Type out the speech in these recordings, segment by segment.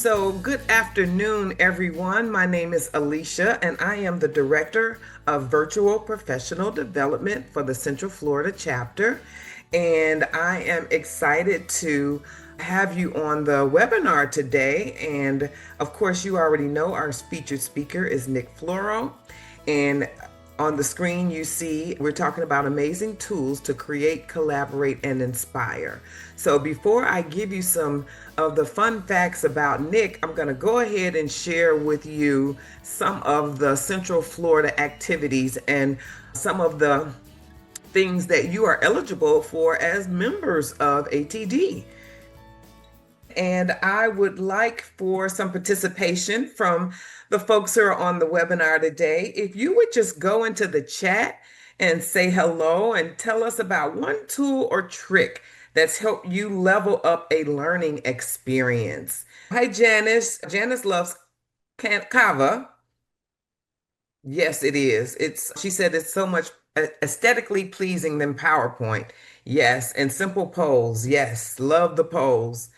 So, good afternoon, everyone. My name is Alicia, and I am the Director of Virtual Professional Development for the Central Florida chapter. And I am excited to have you on the webinar today. And of course, you already know our featured speaker is Nick Floro. And on the screen, you see we're talking about amazing tools to create, collaborate, and inspire. So, before I give you some of the fun facts about Nick, I'm going to go ahead and share with you some of the Central Florida activities and some of the things that you are eligible for as members of ATD. And I would like for some participation from the folks who are on the webinar today. If you would just go into the chat and say hello and tell us about one tool or trick that's helped you level up a learning experience. Hi, Janice. Janice loves kava. Yes, it is. She said it's so much aesthetically pleasing than PowerPoint. Yes, and simple polls. Yes, love the polls.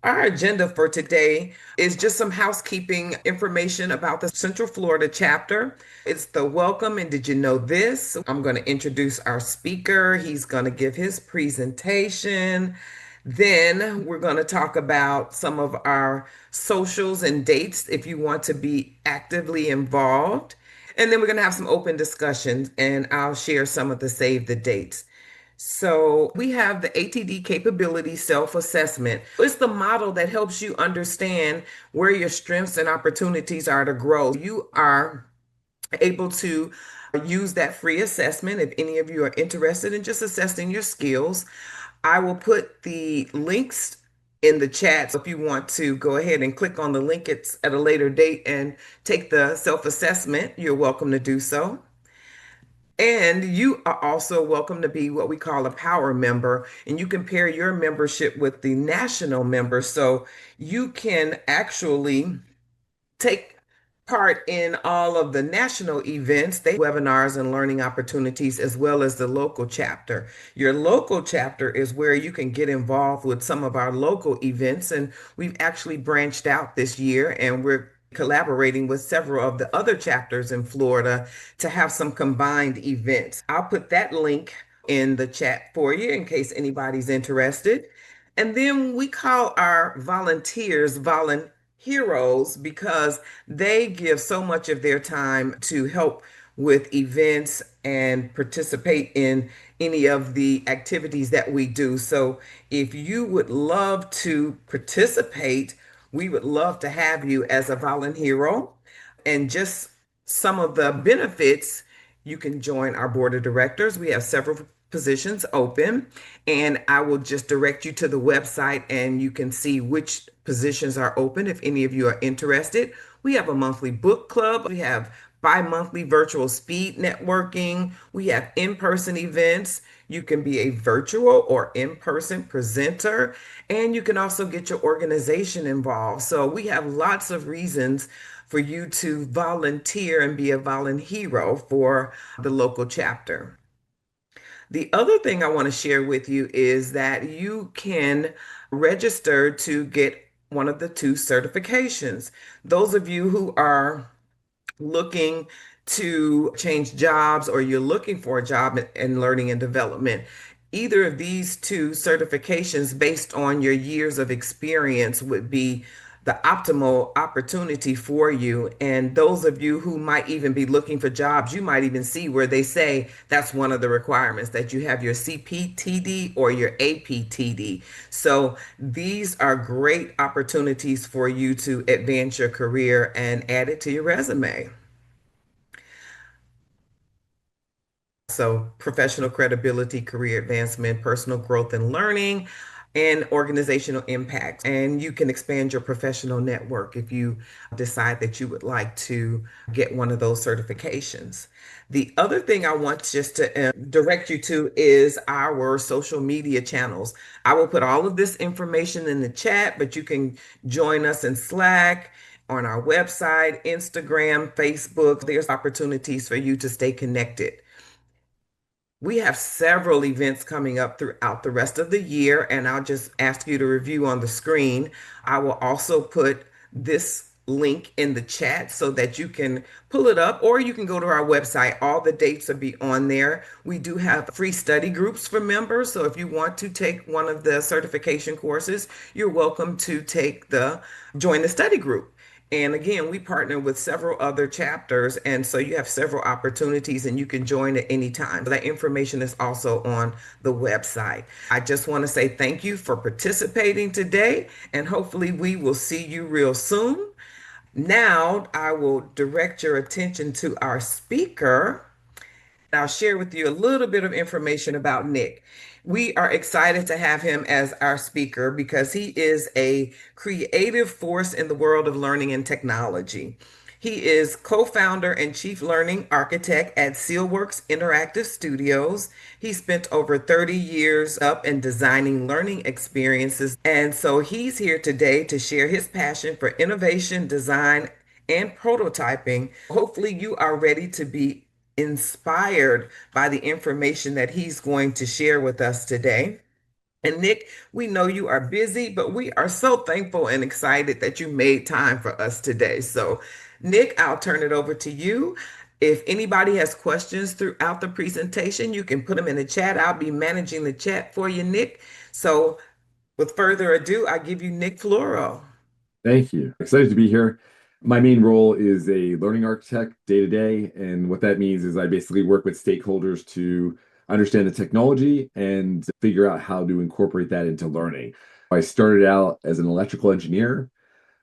Our agenda for today is just some housekeeping information about the Central Florida chapter. It's the welcome and did you know this? I'm going to introduce our speaker. He's going to give his presentation. Then we're going to talk about some of our socials and dates if you want to be actively involved. And then we're going to have some open discussions and I'll share some of the save the dates. So we have the ATD capability self-assessment. It's the model that helps you understand where your strengths and opportunities are to grow. You are able to use that free assessment if any of you are interested in just assessing your skills. I will put the links in the chat. So if you want to go ahead and click on the link, it's at a later date and take the self-assessment, you're welcome to do so. And you are also welcome to be what we call a power member, and you can pair your membership with the national member. So you can actually take part in all of the national events, they webinars and learning opportunities, as well as the local chapter. Your local chapter is where you can get involved with some of our local events, and we've actually branched out this year, and we're collaborating with several of the other chapters in Florida to have some combined events. I'll put that link in the chat for you in case anybody's interested. And then we call our volunteers heroes because they give so much of their time to help with events and participate in any of the activities that we do. So if you would love to participate, we would love to have you as a volunteer. And just some of the benefits, you can join our board of directors. We have several positions open, and I will just direct you to the website and you can see which positions are open if any of you are interested. We have a monthly book club. We have bi-monthly virtual speed networking. We have in-person events. You can be a virtual or in-person presenter, and you can also get your organization involved. So we have lots of reasons for you to volunteer and be a volunteer for the local chapter. The other thing I want to share with you is that you can register to get one of the two certifications. Those of you who are looking to change jobs or you're looking for a job in learning and development, either of these two certifications based on your years of experience would be the optimal opportunity for you. And those of you who might even be looking for jobs, you might even see where they say that's one of the requirements that you have your CPTD or your APTD. So these are great opportunities for you to advance your career and add it to your resume. So, professional credibility, career advancement, personal growth and learning, and organizational impact. And you can expand your professional network if you decide that you would like to get one of those certifications. The other thing I want just to direct you to is our social media channels. I will put all of this information in the chat, but you can join us in Slack, on our website, Instagram, Facebook. There's opportunities for you to stay connected. We have several events coming up throughout the rest of the year, and I'll just ask you to review on the screen. I will also put this link in the chat so that you can pull it up, or you can go to our website. All the dates will be on there. We do have free study groups for members. So if you want to take one of the certification courses, you're welcome to join the study group. And again, we partner with several other chapters, and so you have several opportunities and you can join at any time. That information is also on the website. I just want to say thank you for participating today, and hopefully, we will see you real soon. Now, I will direct your attention to our speaker. I'll share with you a little bit of information about Nick. We are excited to have him as our speaker because he is a creative force in the world of learning and technology. He is co-founder and chief learning architect at Sealworks Interactive Studios. He spent over 30 years up in designing learning experiences. And so he's here today to share his passion for innovation, design, and prototyping. Hopefully, you are ready to be inspired by the information that he's going to share with us today. And Nick, we know you are busy, but we are so thankful and excited that you made time for us today. So, Nick, I'll turn it over to you. If anybody has questions throughout the presentation, you can put them in the chat. I'll be managing the chat for you, Nick. So, with further ado, I give you Nick Floro. Thank you. Excited to be here. My main role is a learning architect day to day. And what that means is I basically work with stakeholders to understand the technology and figure out how to incorporate that into learning. I started out as an electrical engineer,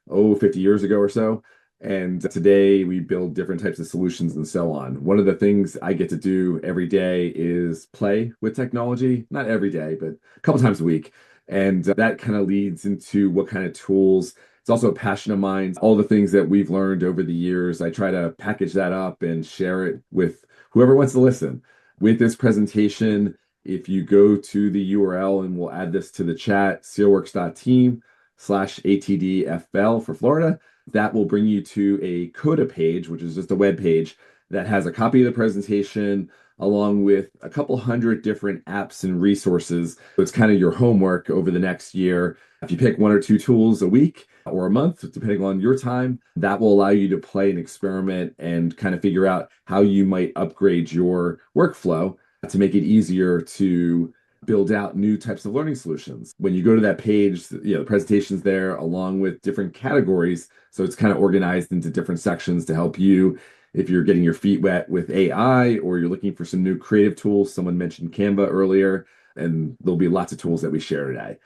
50 years ago or so. And today we build different types of solutions and so on. One of the things I get to do every day is play with technology, not every day, but a couple times a week. And that kind of leads into what kind of tools. It's also a passion of mine. All the things that we've learned over the years, I try to package that up and share it with whoever wants to listen. With this presentation, if you go to the URL, and we'll add this to the chat, sealworks.team/ATDFL for Florida, that will bring you to a Coda page, which is just a web page that has a copy of the presentation along with a couple hundred different apps and resources. So it's kind of your homework over the next year. If you pick one or two tools a week or a month, depending on your time, that will allow you to play and experiment and kind of figure out how you might upgrade your workflow to make it easier to build out new types of learning solutions. When you go to that page, the presentation's there along with different categories. So it's kind of organized into different sections to help you if you're getting your feet wet with AI or you're looking for some new creative tools. Someone mentioned Canva earlier, and there'll be lots of tools that we share today.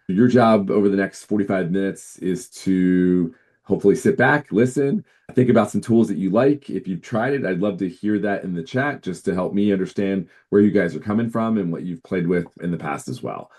Your job over the next 45 minutes is to hopefully sit back, listen, think about some tools that you like. If you've tried it, I'd love to hear that in the chat just to help me understand where you guys are coming from and what you've played with in the past as well.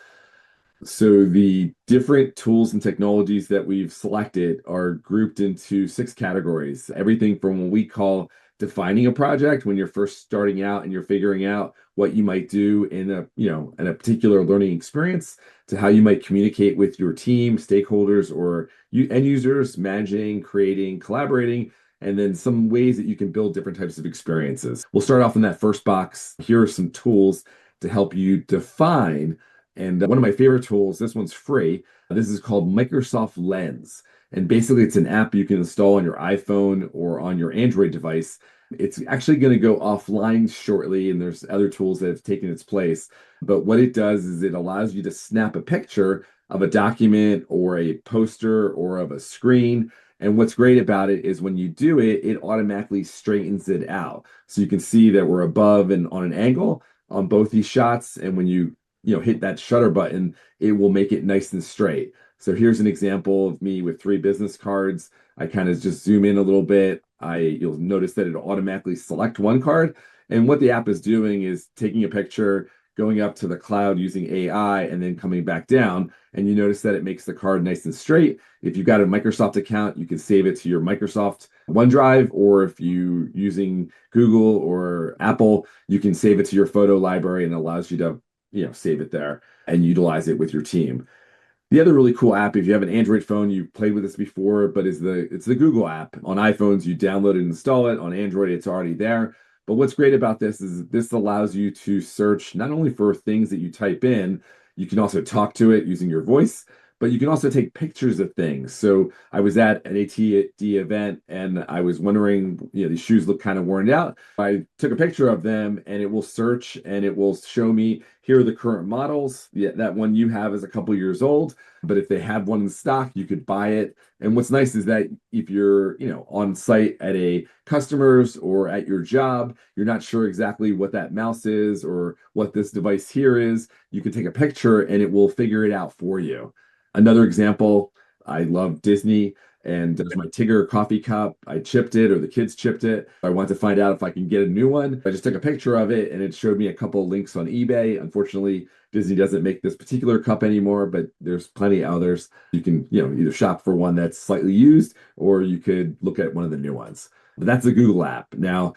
So the different tools and technologies that we've selected are grouped into 6 categories. Everything from what we call defining a project when you're first starting out and you're figuring out what you might do in a particular learning experience, to how you might communicate with your team, stakeholders, or end users, managing, creating, collaborating, and then some ways that you can build different types of experiences. We'll start off in that first box. Here are some tools to help you define. And one of my favorite tools, this one's free. This is called Microsoft Lens. And basically, it's an app you can install on your iPhone or on your Android device. It's actually going to go offline shortly, and there's other tools that have taken its place. But what it does is it allows you to snap a picture of a document or a poster or of a screen. And what's great about it is when you do it, it automatically straightens it out. So you can see that we're above and on an angle on both these shots. And when you hit that shutter button, it will make it nice and straight. So here's an example of me with 3 business cards. I kind of just zoom in a little bit. You'll notice that it'll automatically select one card. And what the app is doing is taking a picture, going up to the cloud using AI, and then coming back down. And you notice that it makes the card nice and straight. If you've got a Microsoft account, you can save it to your Microsoft OneDrive, or if you're using Google or Apple, you can save it to your photo library, and it allows you to save it there and utilize it with your team. The other really cool app, if you have an Android phone, you've played with this before, but it's the Google app. On iPhones, you download it and install it. On Android, it's already there. But what's great about this is this allows you to search not only for things that you type in, you can also talk to it using your voice, but you can also take pictures of things. So I was at an ATD event and I was wondering, these shoes look kind of worn out. I took a picture of them and it will search and it will show me here are the current models. Yeah, that one you have is a couple years old, but if they have one in stock, you could buy it. And what's nice is that if you're, on site at a customer's or at your job, you're not sure exactly what that mouse is or what this device here is. You can take a picture and it will figure it out for you. Another example, I love Disney and there's my Tigger coffee cup. I chipped it or the kids chipped it. I want to find out if I can get a new one. I just took a picture of it and it showed me a couple of links on eBay. Unfortunately, Disney doesn't make this particular cup anymore, but there's plenty of others. You can, either shop for one that's slightly used or you could look at one of the new ones. But that's a Google app. Now,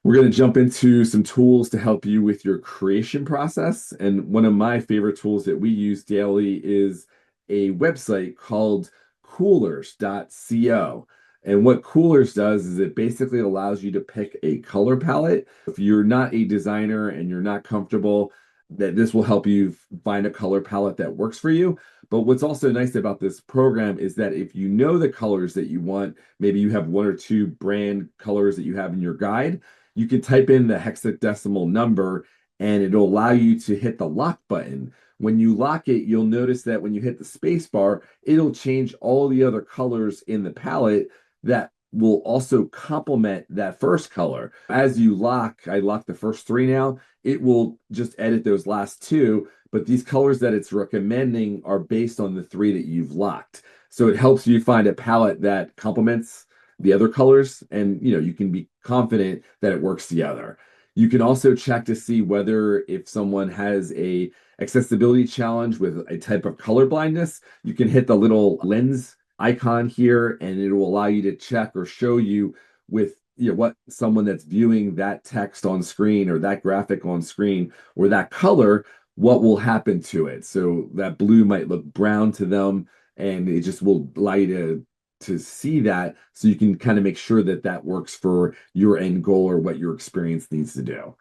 we're going to jump into some tools to help you with your creation process. And one of my favorite tools that we use daily is a website called coolers.co. And what Coolers does is it basically allows you to pick a color palette. If you're not a designer and you're not comfortable, that this will help you find a color palette that works for you. But what's also nice about this program is that if you know the colors that you want, maybe you have one or two brand colors that you have in your guide, you can type in the hexadecimal number and it'll allow you to hit the lock button. When you lock it, you'll notice that when you hit the space bar, it'll change all the other colors in the palette that will also complement that first color. As you lock, I lock the first three now, it will just edit those last two, but these colors that it's recommending are based on the three that you've locked. So it helps you find a palette that complements the other colors and you can be confident that it works together. You can also check to see whether if someone has a accessibility challenge with a type of color blindness, you can hit the little lens icon here and it will allow you to check or show you with what someone that's viewing that text on screen or that graphic on screen or that color, what will happen to it. So that blue might look brown to them and it just will allow you to see that so you can kind of make sure that that works for your end goal or what your experience needs to do.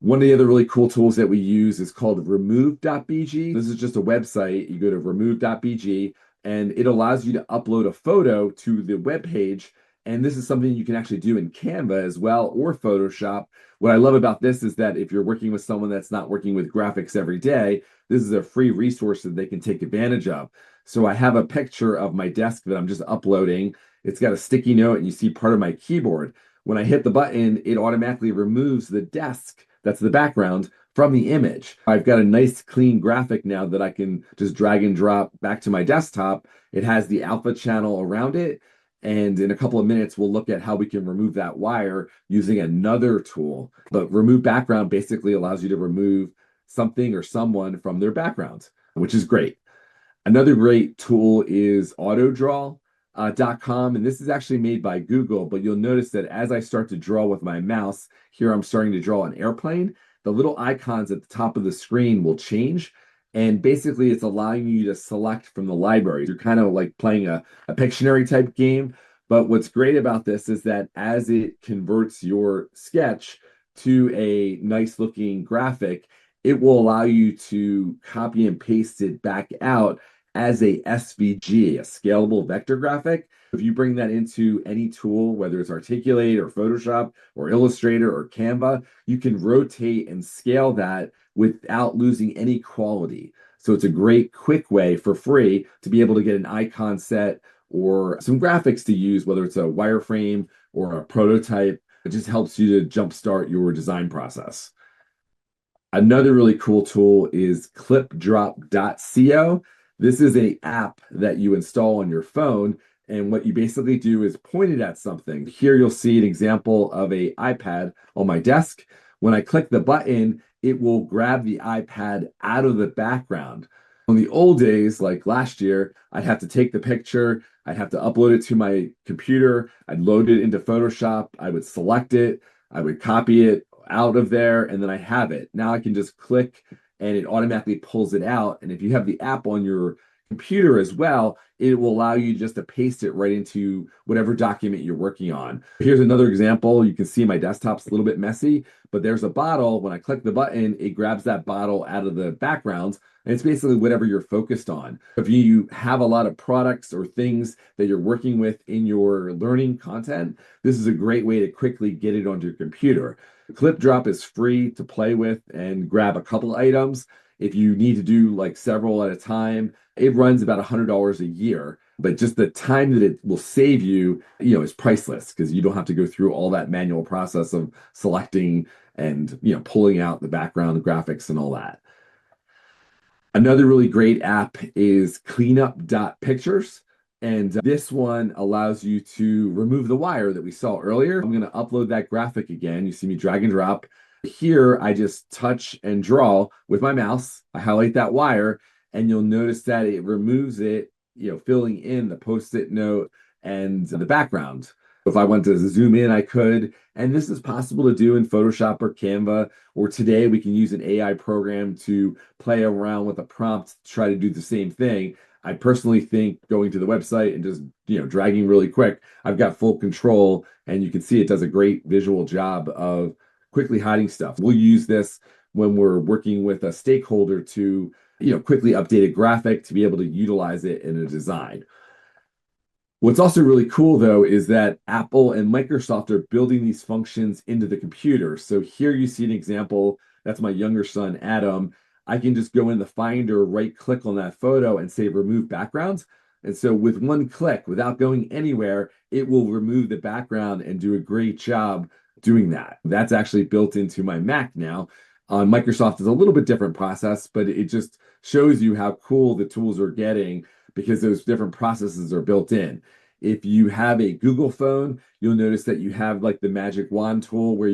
One of the other really cool tools that we use is called remove.bg. This is just a website. You go to remove.bg and it allows you to upload a photo to the web page. And this is something you can actually do in Canva as well or Photoshop. What I love about this is that if you're working with someone that's not working with graphics every day, this is a free resource that they can take advantage of. So I have a picture of my desk that I'm just uploading. It's got a sticky note and you see part of my keyboard. When I hit the button, it automatically removes the desk, that's the background, from the image. I've got a nice clean graphic now that I can just drag and drop back to my desktop. It has the alpha channel around it. And in a couple of minutes, we'll look at how we can remove that wire using another tool. But remove background basically allows you to remove something or someone from their background, which is great. Another great tool is autodraw.com, and this is actually made by Google, but you'll notice that as I start to draw with my mouse, here I'm starting to draw an airplane, the little icons at the top of the screen will change, and basically it's allowing you to select from the library. You're kind of like playing a Pictionary type game, but what's great about this is that as it converts your sketch to a nice looking graphic, it will allow you to copy and paste it back out as a SVG, a scalable vector graphic. If you bring that into any tool, whether it's Articulate or Photoshop or Illustrator or Canva, you can rotate and scale that without losing any quality. So it's a great quick way for free to be able to get an icon set or some graphics to use, whether it's a wireframe or a prototype. It just helps you to jumpstart your design process. Another really cool tool is clipdrop.co. This is an app that you install on your phone. And what you basically do is point it at something. Here you'll see an example of an iPad on my desk. When I click the button, it will grab the iPad out of the background. On the old days, like last year, I'd have to take the picture, I'd have to upload it to my computer, I'd load it into Photoshop, I would select it, I would copy it out of there, and then I have it. Now I can just click and it automatically pulls it out. And if you have the app on your computer as well, it will allow you just to paste it right into whatever document you're working on. Here's another example. You can see my desktop's a little bit messy, but there's a bottle. When I click the button, it grabs that bottle out of the background, and it's basically whatever you're focused on. If you have a lot of products or things that you're working with in your learning content, this is a great way to quickly get it onto your computer. Clip Drop is free to play with and grab a couple items. If you need to do like several at a time, it runs about $100 a year. But just the time that it will save you, is priceless because you don't have to go through all that manual process of selecting and, pulling out the background graphics and all that. Another really great app is cleanup.pictures. And this one allows you to remove the wire that we saw earlier. I'm going to upload that graphic again. You see me drag and drop. Here, I just touch and draw with my mouse. I highlight that wire, and you'll notice that it removes it, filling in the post-it note and the background. If I want to zoom in, I could. And this is possible to do in Photoshop or Canva, or today we can use an AI program to play around with a prompt to try to do the same thing. I personally think going to the website and just, dragging really quick, I've got full control, and you can see it does a great visual job of quickly hiding stuff. We'll use this when we're working with a stakeholder to, quickly update a graphic to be able to utilize it in a design. What's also really cool, though, is that Apple and Microsoft are building these functions into the computer. So here you see an example. That's my younger son, Adam. I can just go in the Finder, right click on that photo and say remove backgrounds. And so with one click, without going anywhere, it will remove the background and do a great job doing that. That's actually built into my Mac now. On Microsoft is a little bit different process, but it just shows you how cool the tools are getting because those different processes are built in. If you have a Google phone, you'll notice that you have like the magic wand tool where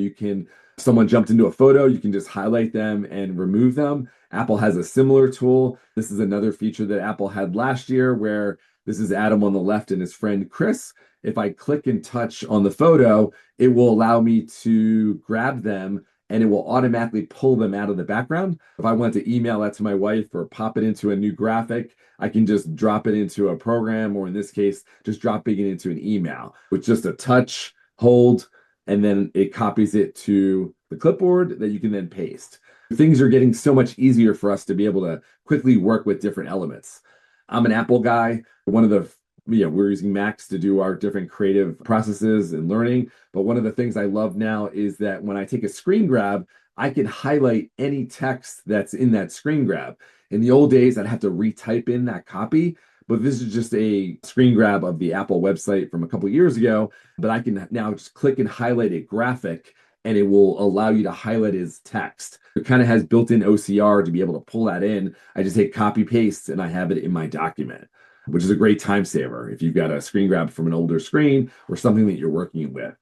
someone jumped into a photo, you can just highlight them and remove them. Apple has a similar tool. This is another feature that Apple had last year where this is Adam on the left and his friend Chris. If I click and touch on the photo, it will allow me to grab them and it will automatically pull them out of the background. If I want to email that to my wife or pop it into a new graphic, I can just drop it into a program, or in this case, just dropping it into an email with just a touch, hold, and then it copies it to the clipboard that you can then paste. Things are getting so much easier for us to be able to quickly work with different elements. I'm an Apple guy. We're using Macs to do our different creative processes and learning. But one of the things I love now is that when I take a screen grab, I can highlight any text that's in that screen grab. In the old days, I'd have to retype in that copy, but this is just a screen grab of the Apple website from a couple of years ago. But I can now just click and highlight a graphic, and it will allow you to highlight as text. It kind of has built-in OCR to be able to pull that in. I just hit copy paste, and I have it in my document, which is a great time saver if you've got a screen grab from an older screen or something that you're working with.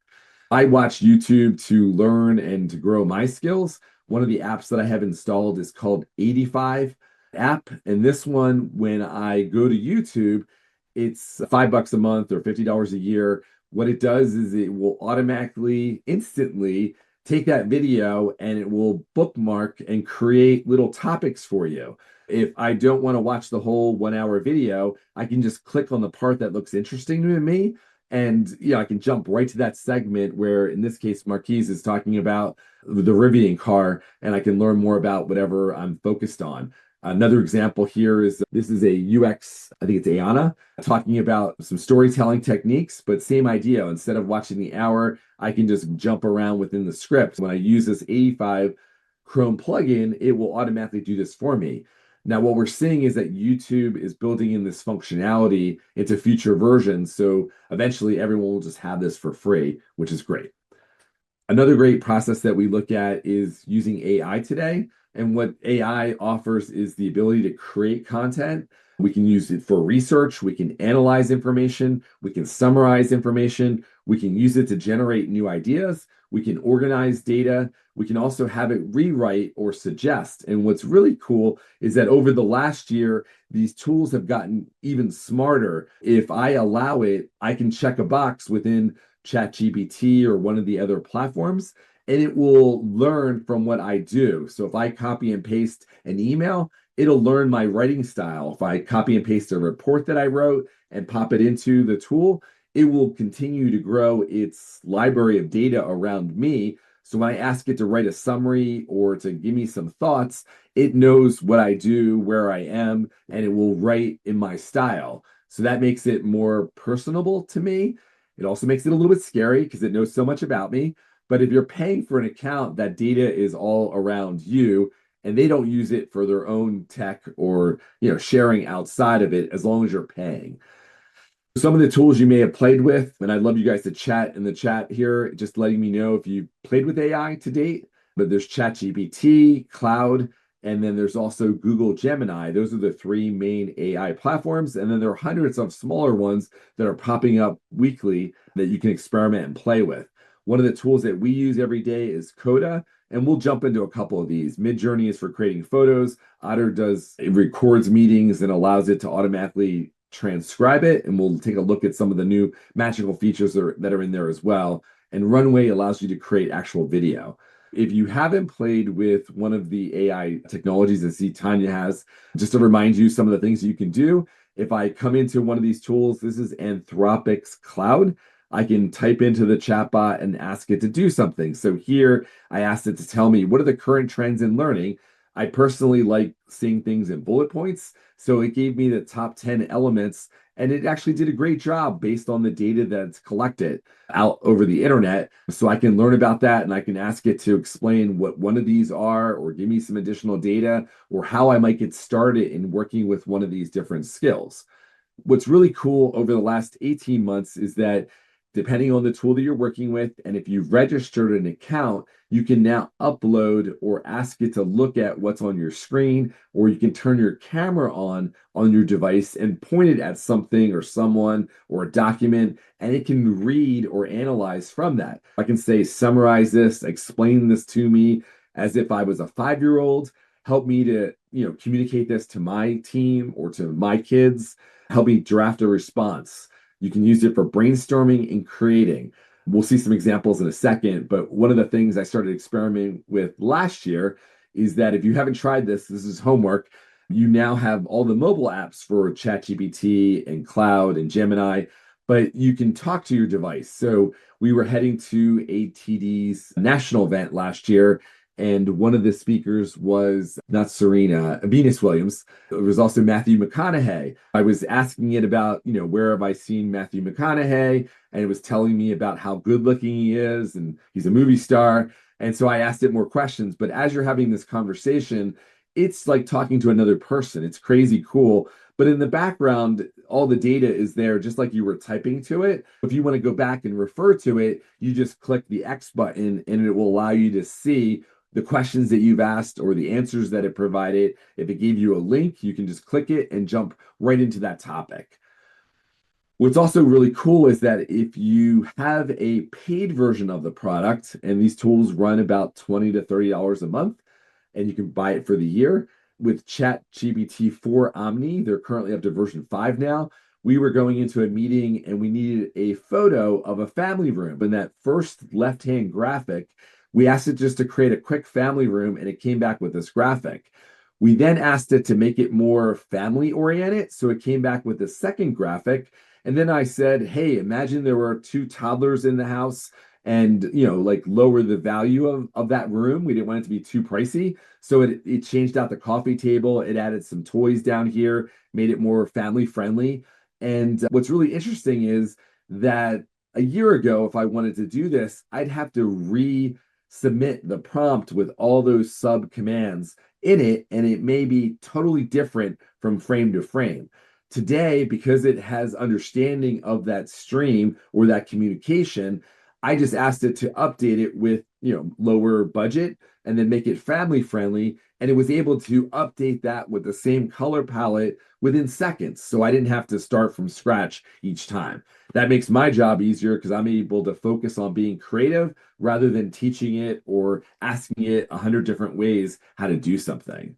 I watch YouTube to learn and to grow my skills. One of the apps that I have installed is called 85 app. And this one, when I go to YouTube, it's $5 a month or $50 a year. What it does is it will automatically, instantly take that video and it will bookmark and create little topics for you. If I don't want to watch the whole 1 hour video, I can just click on the part that looks interesting to me. And I can jump right to that segment where, in this case, Marquise is talking about the Rivian car, and I can learn more about whatever I'm focused on. Another example here is this is a UX, I think it's Ayana, talking about some storytelling techniques, but same idea. Instead of watching the hour, I can just jump around within the script. When I use this 85 Chrome plugin, it will automatically do this for me. Now, what we're seeing is that YouTube is building in this functionality into future versions. So eventually everyone will just have this for free, which is great. Another great process that we look at is using AI today. And what AI offers is the ability to create content. We can use it for research. We can analyze information. We can summarize information. We can use it to generate new ideas. We can organize data. We can also have it rewrite or suggest. And what's really cool is that over the last year, these tools have gotten even smarter. If I allow it, I can check a box within ChatGPT or one of the other platforms, and it will learn from what I do. So if I copy and paste an email, it'll learn my writing style. If I copy and paste a report that I wrote and pop it into the tool, it will continue to grow its library of data around me. So when I ask it to write a summary or to give me some thoughts, it knows what I do, where I am, and it will write in my style. So that makes it more personable to me. It also makes it a little bit scary because it knows so much about me. But if you're paying for an account, that data is all around you and they don't use it for their own tech or, sharing outside of it as long as you're paying. Some of the tools you may have played with, and I'd love you guys to chat in the chat here, just letting me know if you played with AI to date. But there's ChatGPT, Cloud, and then there's also Google Gemini. Those are the three main AI platforms. And then there are hundreds of smaller ones that are popping up weekly that you can experiment and play with. One of the tools that we use every day is Coda, and we'll jump into a couple of these. Midjourney is for creating photos. Otter it records meetings and allows it to automatically transcribe it, and we'll take a look at some of the new magical features that are in there as well. And Runway allows you to create actual video. If you haven't played with one of the AI technologies that see Tanya has, just to remind you some of the things you can do. If I come into one of these tools, this is Anthropic's Cloud. I can type into the chatbot and ask it to do something. So here I asked it to tell me what are the current trends in learning. I personally like seeing things in bullet points. So it gave me the top 10 elements, and it actually did a great job based on the data that's collected out over the internet. So I can learn about that and I can ask it to explain what one of these are or give me some additional data or how I might get started in working with one of these different skills. What's really cool over the last 18 months is that depending on the tool that you're working with, and if you've registered an account, you can now upload or ask it to look at what's on your screen, or you can turn your camera on your device and point it at something or someone or a document, and it can read or analyze from that. I can say, summarize this, explain this to me as if I was a 5-year-old, help me to, communicate this to my team or to my kids, help me draft a response. You can use it for brainstorming and creating. We'll see some examples in a second, but one of the things I started experimenting with last year is that if you haven't tried this, this is homework. You now have all the mobile apps for ChatGPT and Cloud and Gemini, but you can talk to your device. So we were heading to ATD's national event last year, and one of the speakers was not Serena, Venus Williams. It was also Matthew McConaughey. I was asking it about, where have I seen Matthew McConaughey? And it was telling me about how good looking he is and he's a movie star. And so I asked it more questions. But as you're having this conversation, it's like talking to another person. It's crazy cool. But in the background, all the data is there just like you were typing to it. If you want to go back and refer to it, you just click the X button and it will allow you to see the questions that you've asked or the answers that it provided. If it gave you a link, you can just click it and jump right into that topic. What's also really cool is that if you have a paid version of the product, and these tools run about $20 to $30 a month, and you can buy it for the year, with ChatGPT 4 Omni, they're currently up to version 5 now. We were going into a meeting and we needed a photo of a family room. In that first left-hand graphic, we asked it just to create a quick family room, and it came back with this graphic. We then asked it to make it more family oriented, so it came back with a second graphic. And then I said, hey, imagine there were two toddlers in the house and, like lower the value of that room. We didn't want it to be too pricey. So it changed out the coffee table. It added some toys down here, made it more family friendly. And what's really interesting is that a year ago, if I wanted to do this, I'd have to resubmit the prompt with all those sub commands in it, and it may be totally different from frame to frame. Today, because it has understanding of that stream or that communication, I just asked it to update it with, lower budget and then make it family friendly. And it was able to update that with the same color palette within seconds. So I didn't have to start from scratch each time. That makes my job easier because I'm able to focus on being creative rather than teaching it or asking it 100 different ways how to do something.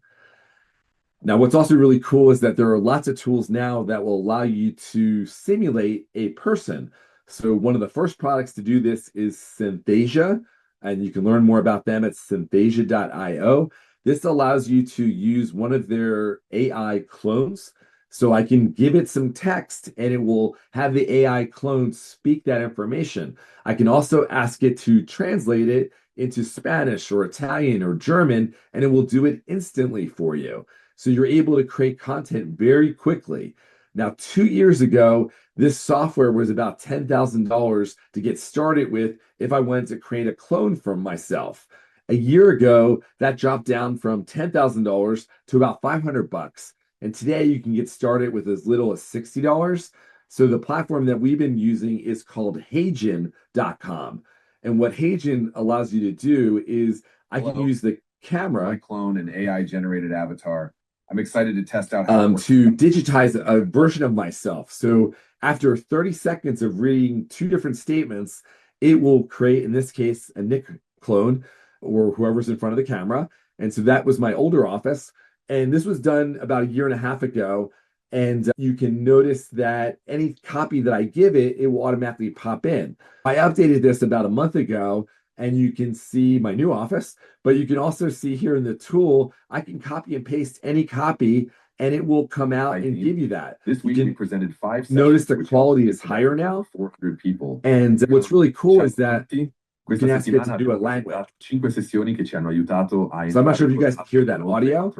Now, what's also really cool is that there are lots of tools now that will allow you to simulate a person. So one of the first products to do this is Synthesia, and you can learn more about them at synthesia.io. This allows you to use one of their AI clones. So I can give it some text and it will have the AI clone speak that information. I can also ask it to translate it into Spanish or Italian or German, and it will do it instantly for you. So you're able to create content very quickly. Now, 2 years ago, this software was about $10,000 to get started with if I wanted to create a clone from myself. A year ago, that dropped down from $10,000 to about 500 bucks. And today you can get started with as little as $60. So the platform that we've been using is called Hagen.com. And what Hagen allows you to do is I can use the camera, my clone and AI generated avatar. I'm excited to test out how to digitize a version of myself. So after 30 seconds of reading two different statements, it will create, in this case, a Nick clone or whoever's in front of the camera. And so that was my older office. And this was done about a year and a half ago. And you can notice that any copy that I give it, it will automatically pop in. I updated this about a month ago, and you can see my new office, but you can also see here in the tool, I can copy and paste any copy and it will come out and give you that. This week we presented 5 sessions. Notice the quality is higher now. 400 people. And what's really cool is that you can ask it to do a language. 5 sessioni che ci hanno aiutato a so I'm not sure if you guys can hear that audio.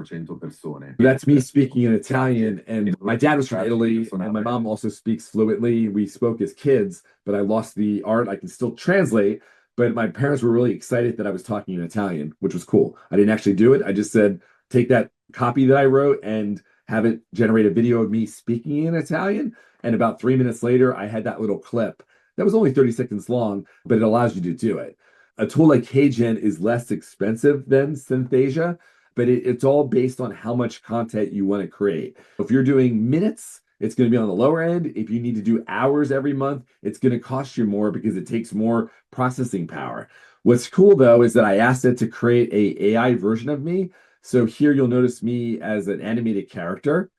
That's me speaking in Italian, and my dad was from Italy, and my mom also speaks fluently. We spoke as kids, but I lost the art. I can still translate, but my parents were really excited that I was talking in Italian, which was cool. I didn't actually do it. I just said, take that copy that I wrote and have it generate a video of me speaking in Italian. And about 3 minutes later, I had that little clip that was only 30 seconds long, but it allows you to do it. A tool like HeyGen is less expensive than Synthesia, but it's all based on how much content you want to create. If you're doing minutes, it's going to be on the lower end. If you need to do hours every month, it's going to cost you more because it takes more processing power. What's cool though is that I asked it to create a AI version of me. So here you'll notice me as an animated character.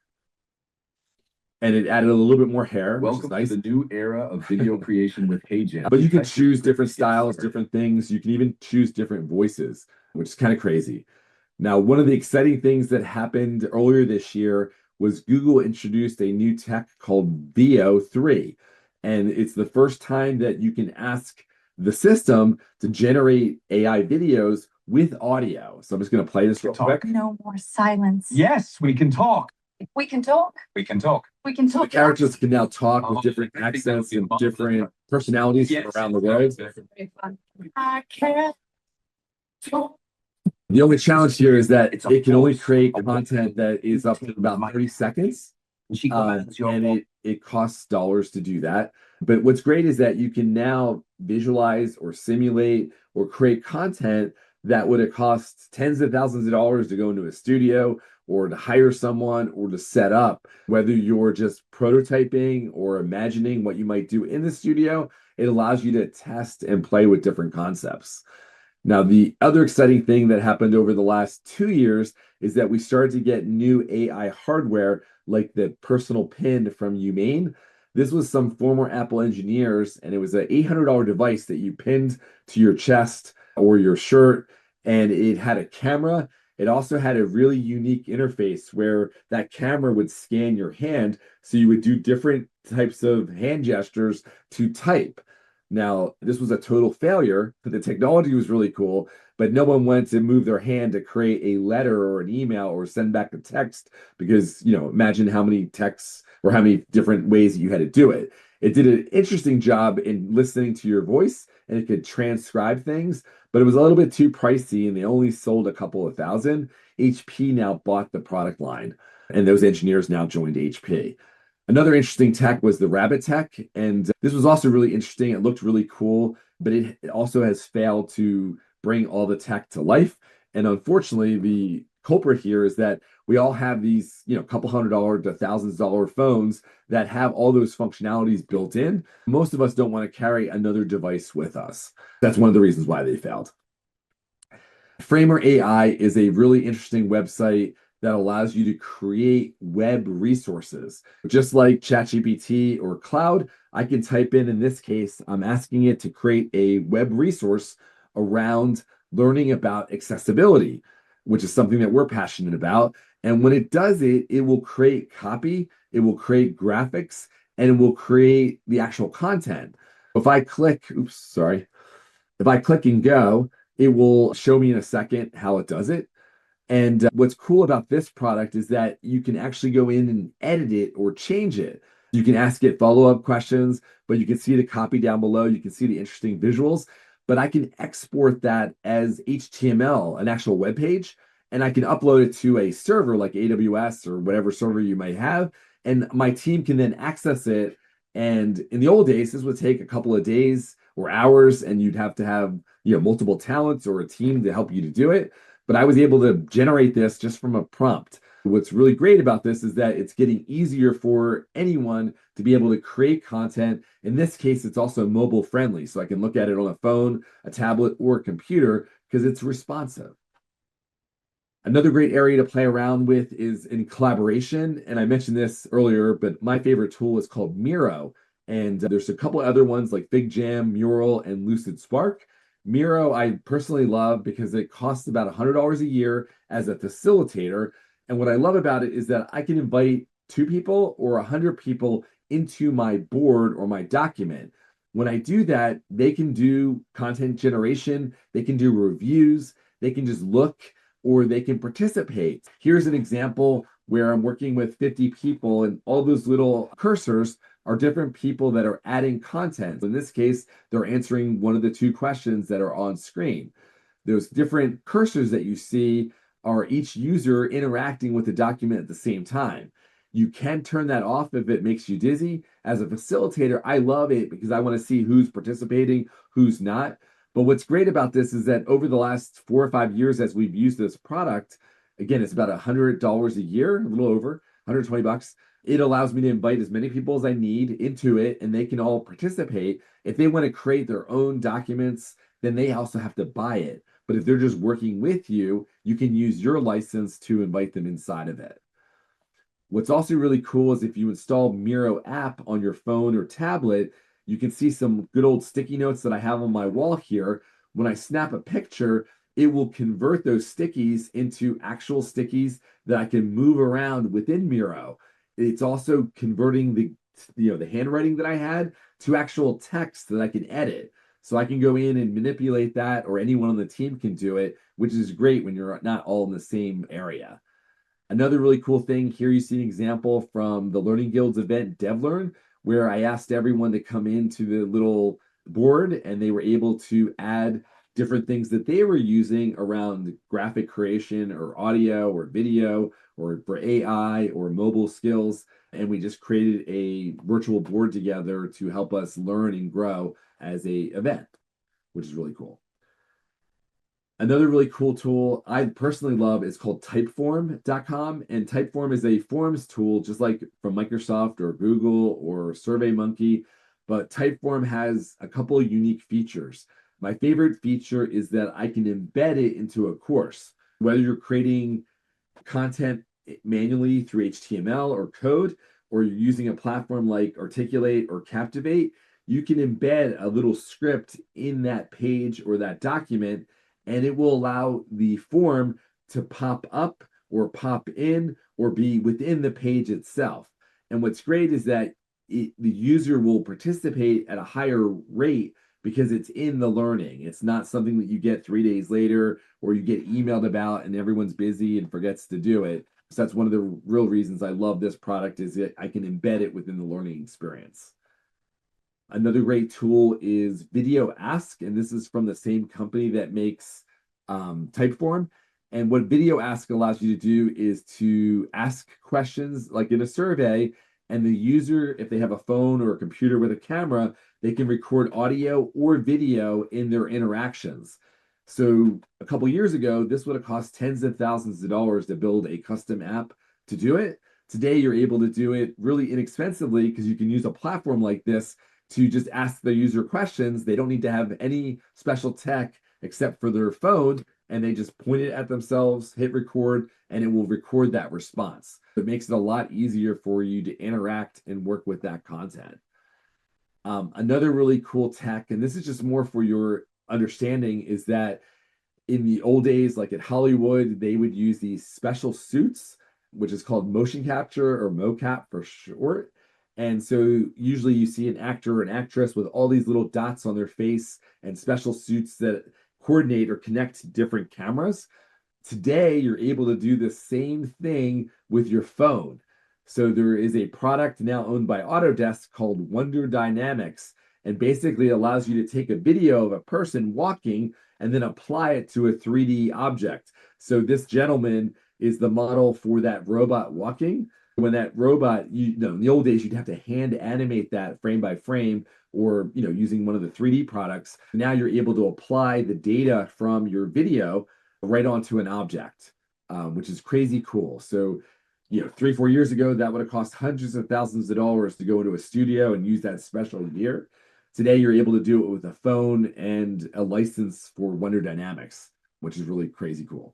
And it added a little bit more hair, which is nice. To the new era of video creation with HeyGen. But you can choose different styles, different things. You can even choose different voices, which is kind of crazy. Now, one of the exciting things that happened earlier this year was Google introduced a new tech called Veo 3. And it's the first time that you can ask the system to generate AI videos with audio. So I'm just going to play this real quick. No more silence. Yes, we can talk. We can talk. We can talk. We can talk. The characters can now talk with different accents and different personalities from around the world. I can't talk. The only challenge here is that it can only create content that is up to about 30 seconds. And it costs dollars to do that. But what's great is that you can now visualize or simulate or create content that would have cost tens of thousands of dollars to go into a studio or to hire someone or to set up. Whether you're just prototyping or imagining what you might do in the studio, it allows you to test and play with different concepts. Now, the other exciting thing that happened over the last 2 years is that we started to get new AI hardware like the personal pin from Humane. This was some former Apple engineers, and it was an $800 device that you pinned to your chest or your shirt, and it had a camera. It also had a really unique interface where that camera would scan your hand, so you would do different types of hand gestures to type. Now, this was a total failure, but the technology was really cool, but no one went to move their hand to create a letter or an email or send back a text because, imagine how many texts or how many different ways that you had to do it. It did an interesting job in listening to your voice, and it could transcribe things, but it was a little bit too pricey, and they only sold a couple of thousand. HP now bought the product line, and those engineers now joined HP. Another interesting tech was the Rabbit tech, and this was also really interesting. It looked really cool, but it also has failed to bring all the tech to life. And unfortunately, the culprit here is that we all have these, couple $100 to $1,000 phones that have all those functionalities built in. Most of us don't want to carry another device with us. That's one of the reasons why they failed. Framer AI is a really interesting website that allows you to create web resources. Just like ChatGPT or Cloud, I can type in this case, I'm asking it to create a web resource around learning about accessibility. which is something that we're passionate about. And when it does it, it will create copy, it will create graphics, and it will create the actual content. If I click, oops, sorry. If I click and go, it will show me in a second how it does it. And what's cool about this product is that you can actually go in and edit it or change it. You can ask it follow-up questions, but you can see the copy down below. You can see the interesting visuals, but I can export that as HTML, an actual web page, and I can upload it to a server like AWS or whatever server you might have. And my team can then access it. And in the old days, this would take a couple of days or hours, and you'd have to have, multiple talents or a team to help you to do it, but I was able to generate this just from a prompt. What's really great about this is that it's getting easier for anyone to be able to create content. In this case, it's also mobile friendly. So I can look at it on a phone, a tablet, or a computer because it's responsive. Another great area to play around with is in collaboration. And I mentioned this earlier, but my favorite tool is called Miro. And there's a couple other ones like Big Jam, Mural, and Lucid Spark. Miro, I personally love because it costs about $100 a year as a facilitator. And what I love about it is that I can invite 2 people or 100 people into my board or my document. When I do that, they can do content generation, they can do reviews, they can just look, or they can participate. Here's an example where I'm working with 50 people, and all those little cursors are different people that are adding content. In this case, they're answering one of the 2 questions that are on screen. Those different cursors that you see are each user interacting with the document at the same time. You can turn that off if it makes you dizzy. As a facilitator, I love it because I want to see who's participating, who's not. But what's great about this is that over the last 4 or 5 years, as we've used this product, again, it's about $100 a year, a little over $120. It allows me to invite as many people as I need into it, and they can all participate. If they want to create their own documents, then they also have to buy it. But if they're just working with you, you can use your license to invite them inside of it. What's also really cool is if you install Miro app on your phone or tablet, you can see some good old sticky notes that I have on my wall here. When I snap a picture, it will convert those stickies into actual stickies that I can move around within Miro. It's also converting the handwriting that I had to actual text that I can edit. So I can go in and manipulate that, or anyone on the team can do it, which is great when you're not all in the same area. Another really cool thing here, you see an example from the Learning Guilds event, DevLearn, where I asked everyone to come into the little board and they were able to add different things that they were using around graphic creation or audio or video or for AI or mobile skills. And we just created a virtual board together to help us learn and grow as a event, which is really cool. Another really cool tool I personally love is called typeform.com. And Typeform is a forms tool just like from Microsoft or Google or SurveyMonkey. But Typeform has a couple of unique features. My favorite feature is that I can embed it into a course. Whether you're creating content manually through HTML or code, or you're using a platform like Articulate or Captivate, you can embed a little script in that page or that document, and it will allow the form to pop up or pop in or be within the page itself. And what's great is that the user will participate at a higher rate because it's in the learning. It's not something that you get 3 days later or you get emailed about and everyone's busy and forgets to do it. So that's one of the real reasons I love this product, is that I can embed it within the learning experience. Another great tool is Video Ask, and this is from the same company that makes Typeform. And what Video Ask allows you to do is to ask questions like in a survey, and the user, if they have a phone or a computer with a camera, they can record audio or video in their interactions. So a couple years ago, this would have cost tens of thousands of dollars to build a custom app to do it. Today, you're able to do it really inexpensively because you can use a platform like this to just ask the user questions. They don't need to have any special tech except for their phone, and they just point it at themselves, hit record, and it will record that response. It makes it a lot easier for you to interact and work with that content. Another really cool tech, and this is just more for your understanding, is that In the old days, like at Hollywood, they would use these special suits, which is called motion capture or mocap for short. And so usually you see an actor or an actress with all these little dots on their face and special suits that coordinate or connect to different cameras. Today, you're able to do the same thing with your phone. So there is a product now owned by Autodesk called Wonder Dynamics, and basically allows you to take a video of a person walking and then apply it to a 3D object. So this gentleman is the model for that robot walking. When that robot, in the old days, you'd have to hand animate that frame by frame or, using one of the 3D products. Now you're able to apply the data from your video right onto an object, which is crazy cool. So, 3, 4 years ago, that would have cost hundreds of thousands of dollars to go into a studio and use that special gear. Today, you're able to do it with a phone and a license for Wonder Dynamics, which is really crazy cool.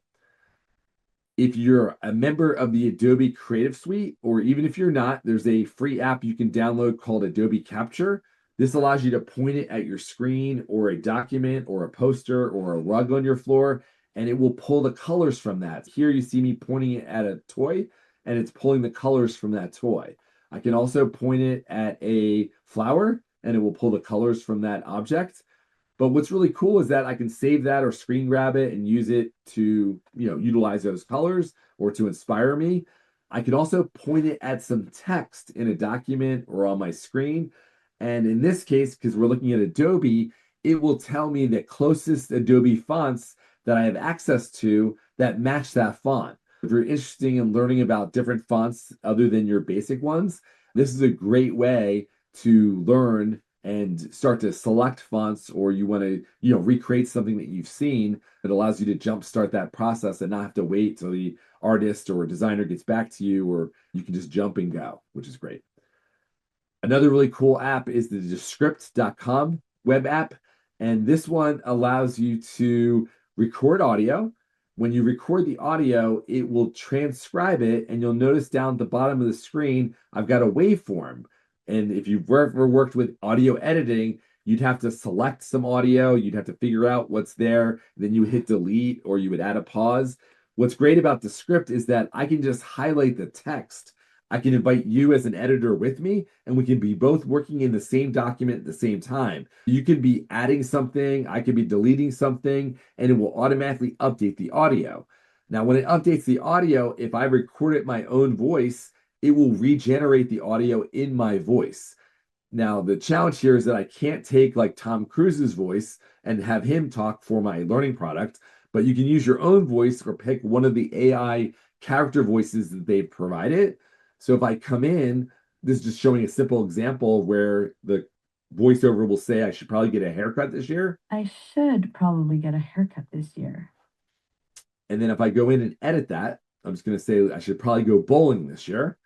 If you're a member of the Adobe Creative Suite, or even if you're not, there's a free app you can download called Adobe Capture. This allows you to point it at your screen or a document or a poster or a rug on your floor, and it will pull the colors from that. Here you see me pointing it at a toy, and it's pulling the colors from that toy. I can also point it at a flower, and it will pull the colors from that object. But what's really cool is that I can save that or screen grab it and use it to, utilize those colors or to inspire me. I can also point it at some text in a document or on my screen. And in this case, because we're looking at Adobe, it will tell me the closest Adobe fonts that I have access to that match that font. If you're interested in learning about different fonts other than your basic ones, this is a great way to learn and start to select fonts, or you want to, recreate something that you've seen. That allows you to jumpstart that process and not have to wait till the artist or designer gets back to you, or you can just jump and go, which is great. Another really cool app is the Descript.com web app. And this one allows you to record audio. When you record the audio, it will transcribe it. And you'll notice down at the bottom of the screen, I've got a waveform. And if you've ever worked with audio editing, you'd have to select some audio, you'd have to figure out what's there, then you hit delete or you would add a pause. What's great about the script is that I can just highlight the text. I can invite you as an editor with me, and we can be both working in the same document at the same time. You can be adding something, I could be deleting something, and it will automatically update the audio. Now, when it updates the audio, if I record it my own voice, it will regenerate the audio in my voice. Now, the challenge here is that I can't take like Tom Cruise's voice and have him talk for my learning product, but you can use your own voice or pick one of the AI character voices that they've provided. So if I come in, this is just showing a simple example where the voiceover will say, I should probably get a haircut this year. I should probably get a haircut this year. And then if I go in and edit that, I'm just going to say I should probably go bowling this year.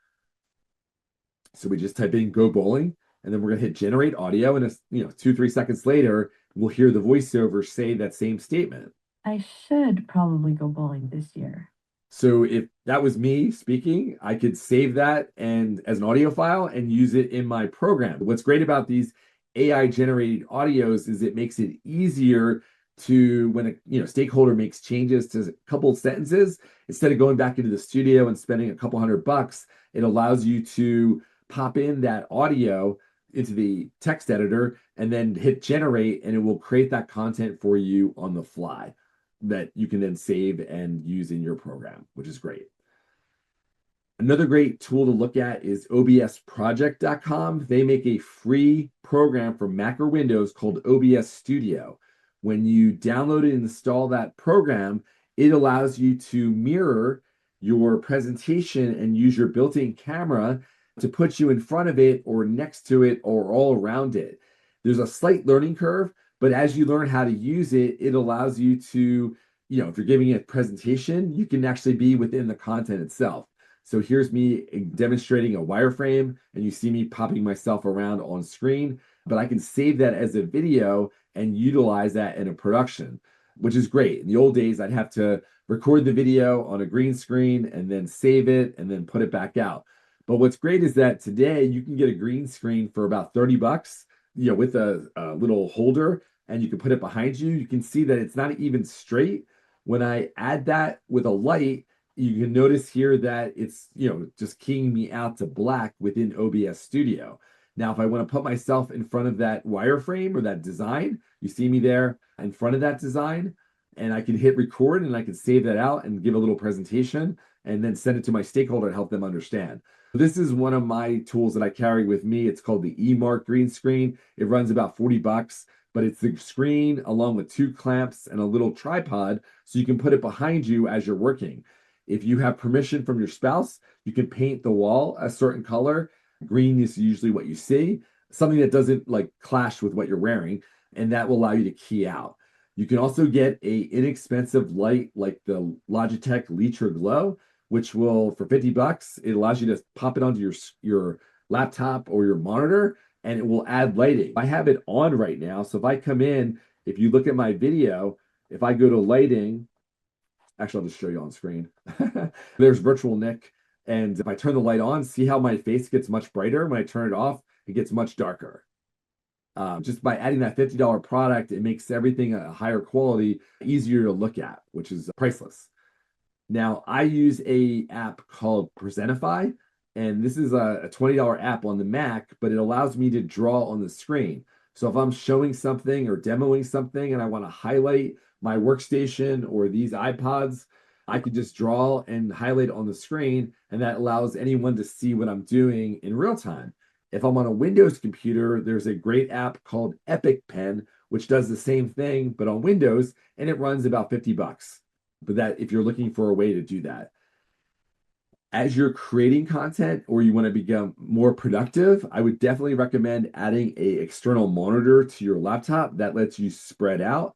So we just type in go bowling, and then we're going to hit generate audio. And 2-3 seconds later, we'll hear the voiceover say that same statement. I should probably go bowling this year. So if that was me speaking, I could save that and as an audio file and use it in my program. What's great about these AI generated audios is it makes it easier to, when a stakeholder makes changes to a couple of sentences, instead of going back into the studio and spending a couple $100, it allows you to pop in that audio into the text editor and then hit generate, and it will create that content for you on the fly that you can then save and use in your program, which is great. Another great tool to look at is obsproject.com. They make a free program for Mac or Windows called OBS Studio. When you download and install that program, it allows you to mirror your presentation and use your built-in camera to put you in front of it or next to it or all around it. There's a slight learning curve, but as you learn how to use it, it allows you to, if you're giving a presentation, you can actually be within the content itself. So here's me demonstrating a wireframe, and you see me popping myself around on screen, but I can save that as a video and utilize that in a production, which is great. In the old days, I'd have to record the video on a green screen and then save it and then put it back out. But what's great is that today you can get a green screen for about $30, with a little holder, and you can put it behind you. You can see that it's not even straight, When I add that with a light, you can notice here that it's, just keying me out to black within OBS Studio. Now, if I want to put myself in front of that wireframe or that design, you see me there in front of that design, and I can hit record and I can save that out and give a little presentation and then send it to my stakeholder to help them understand. This is one of my tools that I carry with me. It's called the eMark green screen. It runs about 40 bucks, but it's the screen along with 2 clamps and a little tripod so you can put it behind you as you're working. If you have permission from your spouse, you can paint the wall a certain color. Green is usually what you see, something that doesn't like clash with what you're wearing, and that will allow you to key out. You can also get a inexpensive light like the Logitech Litra Glow, which will, for 50 bucks, it allows you to pop it onto your laptop or your monitor, and it will add lighting. I have it on right now, so if I come in, if you look at my video, if I go to lighting, actually, I'll just show you on screen. There's Virtual Nick. And if I turn the light on, see how my face gets much brighter. When I turn it off, it gets much darker. Just by adding that $50 product, it makes everything a higher quality, easier to look at, which is priceless. Now, I use a app called Presentify, and this is a $20 app on the Mac, but it allows me to draw on the screen. So if I'm showing something or demoing something and I want to highlight my workstation or these iPods, I could just draw and highlight on the screen, and that allows anyone to see what I'm doing in real time. If I'm on a Windows computer, there's a great app called Epic Pen, which does the same thing, but on Windows, and it runs about 50 bucks. But that, if you're looking for a way to do that. As you're creating content or you want to become more productive, I would definitely recommend adding an external monitor to your laptop that lets you spread out.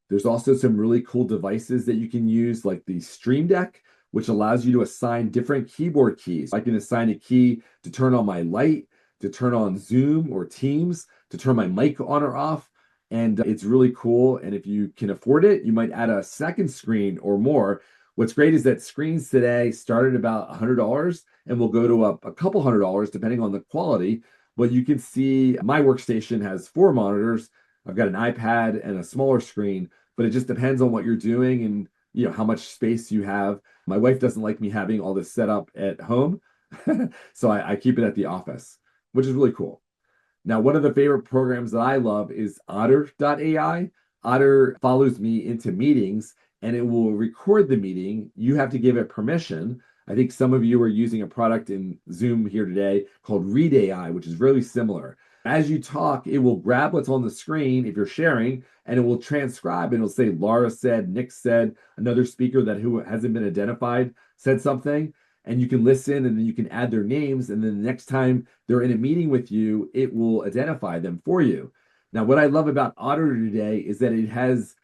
There's also some really cool devices that you can use, like the Stream Deck, which allows you to assign different keyboard keys. I can assign a key to turn on my light, to turn on Zoom or Teams, to turn my mic on or off. And it's really cool. And if you can afford it, you might add a second screen or more. What's great is that screens today start at about $100 and will go to a couple $100 depending on the quality. But you can see my workstation has 4 monitors. I've got an iPad and a smaller screen, but it just depends on what you're doing and how much space you have. My wife doesn't like me having all this set up at home, so I keep it at the office, which is really cool. Now, one of the favorite programs that I love is Otter.ai. Otter follows me into meetings and it will record the meeting. You have to give it permission. I think some of you are using a product in Zoom here today called Read AI, which is really similar. As you talk, it will grab what's on the screen if you're sharing, and it will transcribe and it'll say Laura said, Nick said, another speaker that who hasn't been identified said something, and you can listen and then you can add their names, and then the next time they're in a meeting with you, it will identify them for you. Now, what I love about Otter today is that it has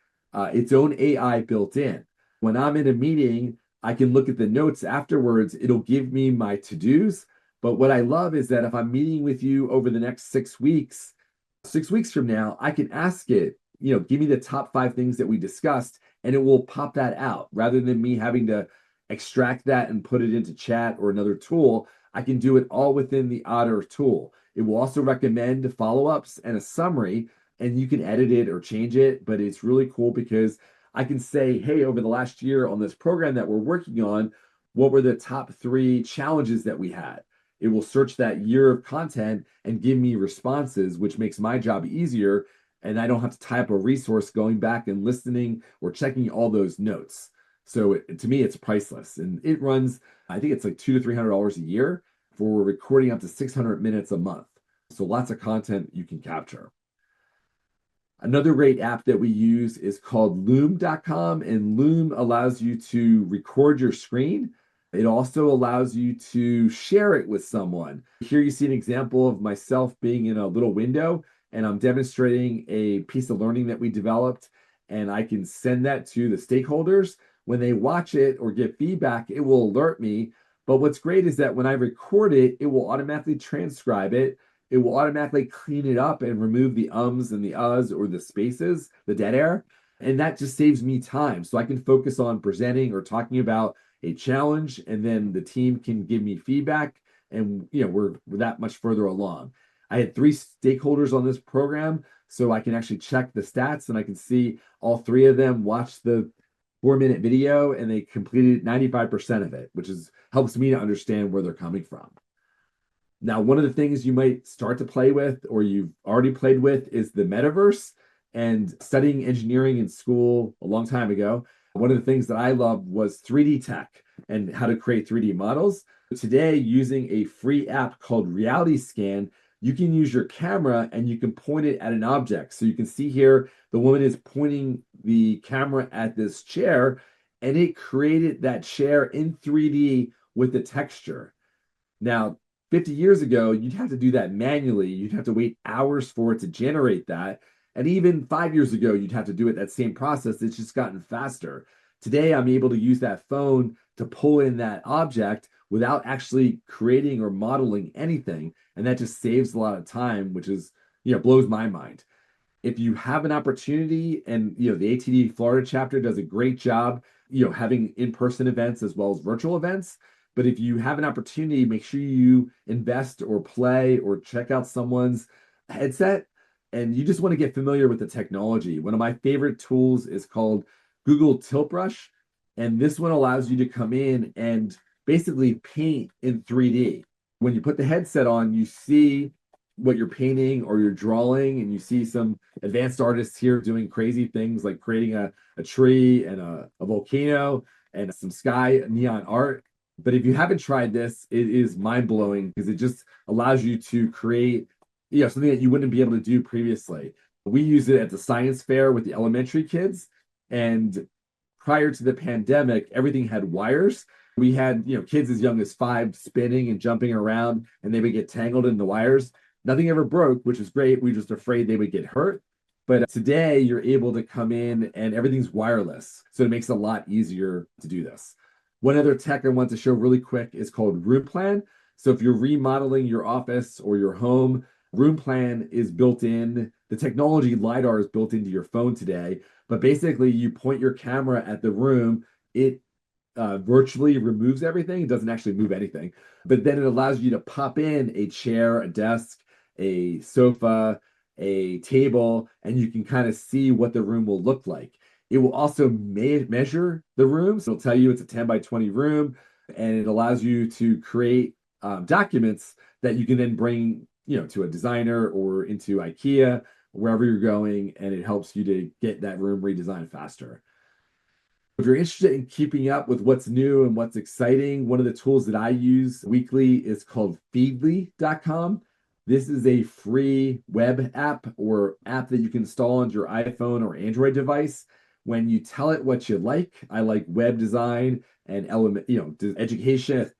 its own AI built in. When I'm in a meeting, I can look at the notes afterwards. It'll give me my to-dos. But what I love is that if I'm meeting with you over the next 6 weeks, 6 weeks from now, I can ask it, give me the top 5 things that we discussed, and it will pop that out rather than me having to extract that and put it into chat or another tool. I can do it all within the Otter tool. It will also recommend follow-ups and a summary, and you can edit it or change it, but it's really cool because I can say, hey, over the last year on this program that we're working on, what were the top 3 challenges that we had? It will search that year of content and give me responses, which makes my job easier. And I don't have to type a resource going back and listening or checking all those notes. So to me, it's priceless. And it runs, I think it's like $200 to $300 a year for recording up to 600 minutes a month. So lots of content you can capture. Another great app that we use is called loom.com, and Loom allows you to record your screen. It also allows you to share it with someone. Here you see an example of myself being in a little window, and I'm demonstrating a piece of learning that we developed, and I can send that to the stakeholders. When they watch it or give feedback, it will alert me. But what's great is that when I record it, it will automatically transcribe it. It will automatically clean it up and remove the ums and the uhs or the spaces, the dead air. And that just saves me time. So I can focus on presenting or talking about a challenge, and then the team can give me feedback, and we're that much further along. I had 3 stakeholders on this program, so I can actually check the stats and I can see all 3 of them watch the 4-minute video and they completed 95% of it, which is helps me to understand where they're coming from. Now, one of the things you might start to play with or you've already played with is the metaverse. And studying engineering in school a long time ago, one of the things that I loved was 3D tech and how to create 3D models. Today, using a free app called Reality Scan, you can use your camera and you can point it at an object. So you can see here, the woman is pointing the camera at this chair, and it created that chair in 3D with the texture. Now, 50 years ago, you'd have to do that manually. You'd have to wait hours for it to generate that. And even 5 years ago, you'd have to do it that same process. It's just gotten faster. Today, I'm able to use that phone to pull in that object without actually creating or modeling anything. And that just saves a lot of time, which is, blows my mind. If you have an opportunity, and the ATD Florida chapter does a great job, having in-person events as well as virtual events. But if you have an opportunity, make sure you invest or play or check out someone's headset, and you just want to get familiar with the technology. One of my favorite tools is called Google Tilt Brush, and this one allows you to come in and basically paint in 3D. When you put the headset on, you see what you're painting or you're drawing, and you see some advanced artists here doing crazy things like creating a tree and a volcano and some sky neon art. But if you haven't tried this, it is mind-blowing because it just allows you to create, something that you wouldn't be able to do previously. We use it at the science fair with the elementary kids, and prior to the pandemic, everything had wires. We had, kids as young as 5 spinning and jumping around, and they would get tangled in the wires. Nothing ever broke, which is great. We were just afraid they would get hurt. But today, you're able to come in and everything's wireless. So it makes it a lot easier to do this. One other tech I want to show really quick is called Room Plan. So if you're remodeling your office or your home, Room Plan is built in. The technology LiDAR is built into your phone today. But basically, you point your camera at the room, it virtually removes everything. It doesn't actually move anything. But then it allows you to pop in a chair, a desk, a sofa, a table, and you can kind of see what the room will look like. It will also measure the room. So it'll tell you it's a 10 by 20 room, and it allows you to create documents that you can then bring, to a designer or into IKEA, wherever you're going, and it helps you to get that room redesigned faster. If you're interested in keeping up with what's new and what's exciting, one of the tools that I use weekly is called feedly.com. This is a free web app or app that you can install on your iPhone or Android device. When you tell it what you like, I like web design and education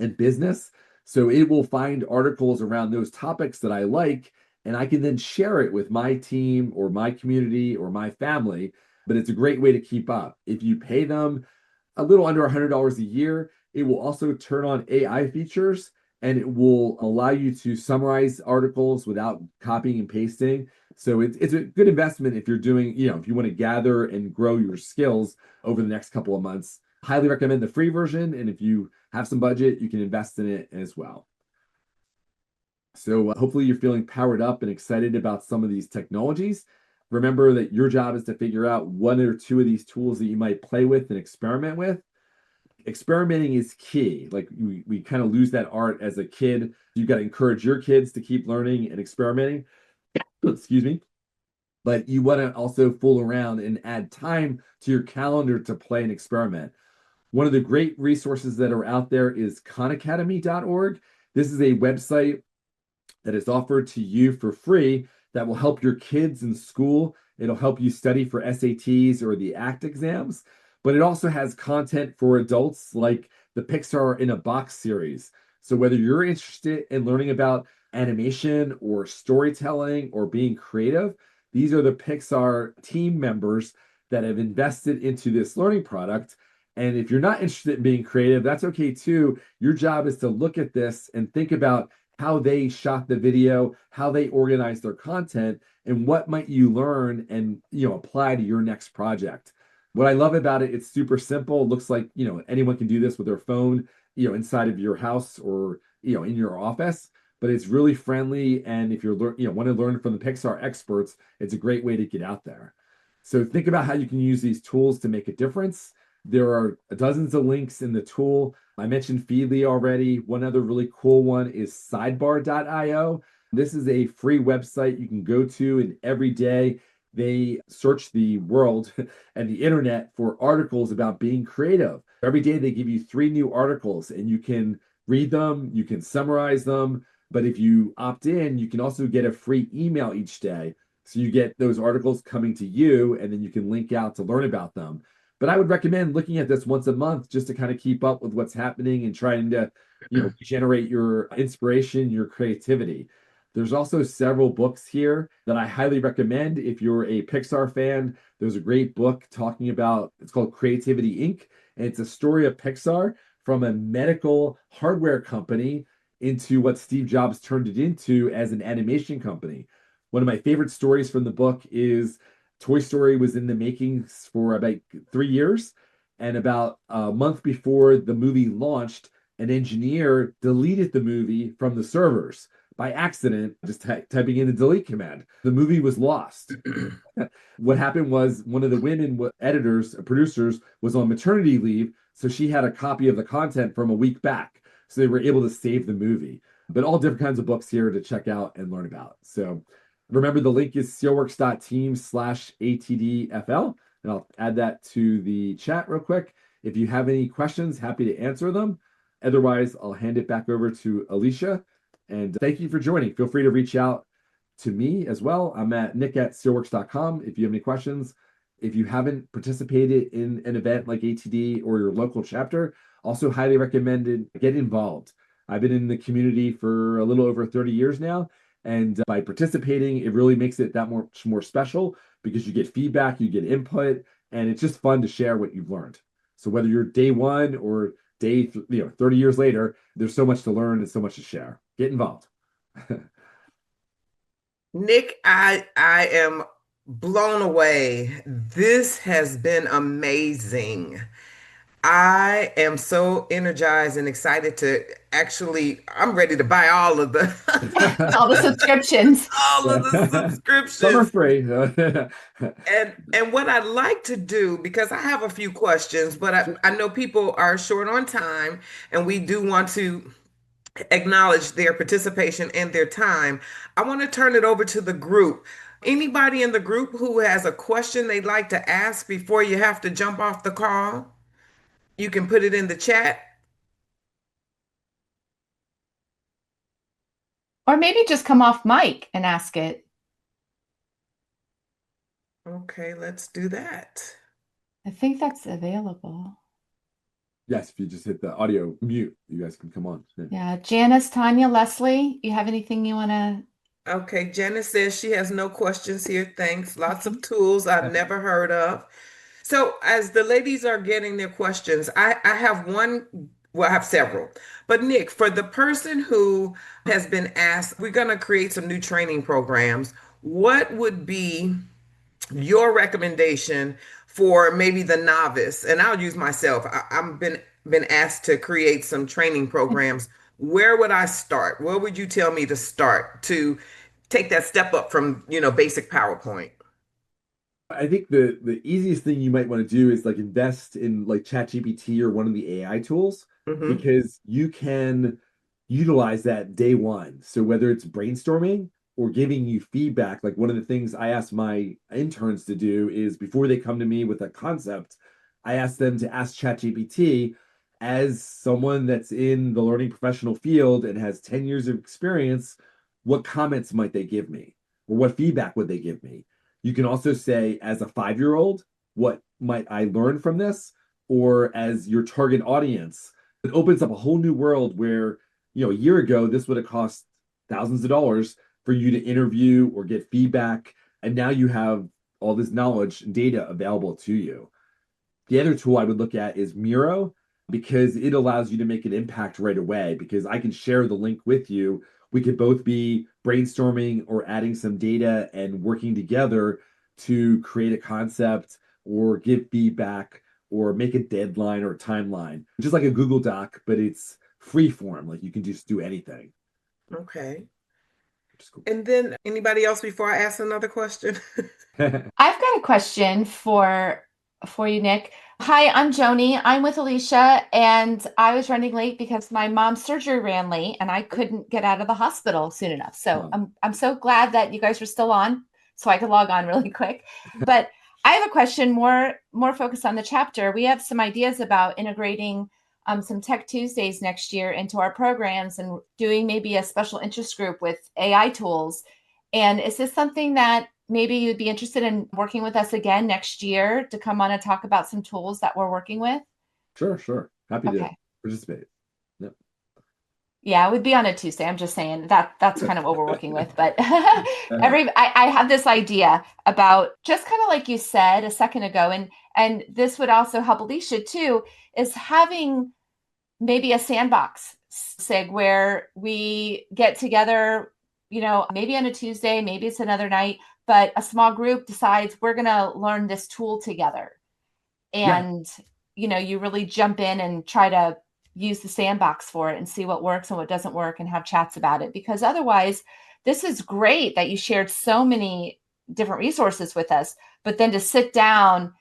and business. So it will find articles around those topics that I like, and I can then share it with my team or my community or my family. But it's a great way to keep up. If you pay them a little under $100 a year, it will also turn on AI features, and it will allow you to summarize articles without copying and pasting. So it's a good investment if you're doing, if you want to gather and grow your skills over the next couple of months. Highly recommend the free version. And if you have some budget, you can invest in it as well. So hopefully you're feeling powered up and excited about some of these technologies. Remember that your job is to figure out one or two of these tools that you might play with and experiment with. Experimenting is key. Like we kind of lose that art as a kid. You got to encourage your kids to keep learning and experimenting. Excuse me. But you want to also fool around and add time to your calendar to play and experiment. One of the great resources that are out there is khanacademy.org. This is a website that is offered to you for free that will help your kids in school. It'll help you study for SATs or the ACT exams, but it also has content for adults like the Pixar in a Box series. So whether you're interested in learning about animation or storytelling or being creative, these are the Pixar team members that have invested into this learning product. And if you're not interested in being creative, that's okay too. Your job is to look at this and think about how they shot the video, how they organize their content, and what might you learn and apply to your next project. What I love about it, it's super simple. It looks like anyone can do this with their phone, inside of your house or in your office. But it's really friendly, and if you're want to learn from the Pixar experts, it's a great way to get out there. So think about how you can use these tools to make a difference. There are dozens of links in the tool. I mentioned Feedly already. One other really cool one is sidebar.io. This is a free website you can go to, and every day they search the world and the internet for articles about being creative. Every day they give you three new articles, and you can read them, you can summarize them. But if you opt in, you can also get a free email each day. So you get those articles coming to you, and then you can link out to learn about them. But I would recommend looking at this once a month just to kind of keep up with what's happening and trying to, generate your inspiration, your creativity. There's also several books here that I highly recommend if you're a Pixar fan. There's a great book talking about, it's called Creativity Inc. And it's a story of Pixar from a medical hardware company into what Steve Jobs turned it into as an animation company. One of my favorite stories from the book is Toy Story was in the making for about 3 years. And about a month before the movie launched, an engineer deleted the movie from the servers by accident, just typing in the delete command. The movie was lost. What happened was one of the women editors, producers, was on maternity leave. So she had a copy of the content from a week back. So they were able to save the movie. But all different kinds of books here to check out and learn about. So remember, the link is sealworks.team/ATDFL. And I'll add that to the chat real quick. If you have any questions, happy to answer them. Otherwise, I'll hand it back over to Alicia. And thank you for joining. Feel free to reach out to me as well. I'm at nick@sealworks.com if you have any questions. If you haven't participated in an event like ATD or your local chapter, also highly recommended get involved. I've been in the community for a little over 30 years now. And by participating, it really makes it that much more special because you get feedback, you get input, and it's just fun to share what you've learned. So whether you're day one or day, 30 years later, there's so much to learn and so much to share. Get involved. Nick, I am blown away. This has been amazing. I am so energized and excited to I'm ready to buy all of the All the subscriptions. all of the Summer subscriptions. free. And what I'd like to do, because I have a few questions, but I know people are short on time and we do want to acknowledge their participation and their time. I want to turn it over to the group. Anybody in the group who has a question they'd like to ask before you have to jump off the call, you can put it in the chat. Or maybe just come off mic and ask it. Okay, let's do that. I think that's available. Yes, if you just hit the audio mute, you guys can come on. Yeah. Janice, Tanya, Leslie, you have anything you want to? Okay, Janice says she has no questions here. Thanks. Lots of tools I've never heard of. So, as the ladies are getting their questions, I have one, well, I have several. But, Nick, for the person who has been asked, we're going to create some new training programs. What would be your recommendation for maybe the novice? And I'll use myself. I've been asked to create some training programs. Where would I start? Where would you tell me to start to take that step up from, basic PowerPoint? I think the easiest thing you might want to do is like invest in like ChatGPT or one of the AI tools Hmm. because you can utilize that day one. So whether it's brainstorming or giving you feedback, like one of the things I ask my interns to do is before they come to me with a concept, I ask them to ask ChatGPT as someone that's in the learning professional field and has 10 years of experience, what comments might they give me? Or what feedback would they give me? You can also say, as a 5-year-old, what might I learn from this? Or as your target audience, it opens up a whole new world where, a year ago, this would have cost thousands of dollars for you to interview or get feedback. And now you have all this knowledge and data available to you. The other tool I would look at is Miro because it allows you to make an impact right away because I can share the link with you. We could both be brainstorming or adding some data and working together to create a concept or give feedback or make a deadline or a timeline, just like a Google Doc, but it's free form. Like you can just do anything. Okay. which is cool. And then anybody else before I ask another question? I've got a question for you, Nick. Hi, I'm Joni. I'm with Alicia, and I was running late because my mom's surgery ran late and I couldn't get out of the hospital soon enough. So Wow. I'm so glad that you guys are still on so I could log on really quick. But I have a question more focused on the chapter. We have some ideas about integrating some Tech Tuesdays next year into our programs and doing maybe a special interest group with AI tools. And is this something that maybe you'd be interested in working with us again next year to come on and talk about some tools that we're working with? Sure. Happy to Okay. participate. Yep. Yeah, it would be on a Tuesday. I'm just saying that's kind of what we're working with. But I have this idea about just kind of like you said a second ago, and this would also help Alicia too, is having maybe a sandbox sig where we get together, maybe on a Tuesday, maybe it's another night, but a small group decides we're going to learn this tool together. And, you really jump in and try to use the sandbox for it and see what works and what doesn't work and have chats about it. Because otherwise, this is great that you shared so many different resources with us, but then to sit down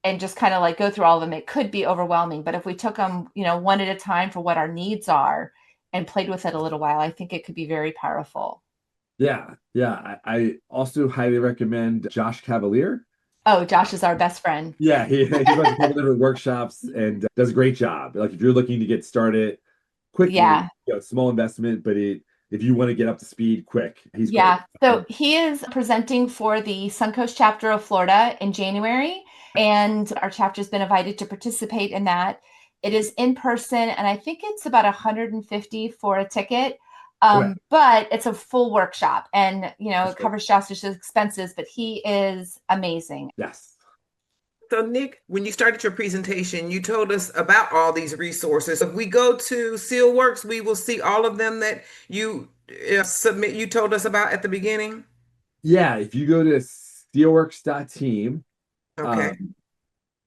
and just kind of like go through all of them, it could be overwhelming. But if we took them, one at a time for what our needs are and played with it a little while, I think it could be very powerful. Yeah. I also highly recommend Josh Cavalier. Oh, Josh is our best friend. Yeah, he runs a couple different workshops and does a great job. Like if you're looking to get started quickly, Yeah. Small investment, but if you want to get up to speed quick, he's Yeah. great. So he is presenting for the Suncoast chapter of Florida in January, and our chapter's been invited to participate in that. It is in person, and I think it's about 150 for a ticket. Okay. But it's a full workshop, and it That's great. covers Josh's expenses, but he is amazing. Yes. So, Nick, when you started your presentation, you told us about all these resources. If we go to Sealworks, we will see all of them that you you told us about at the beginning. Yeah, if you go to steelworks.team Okay.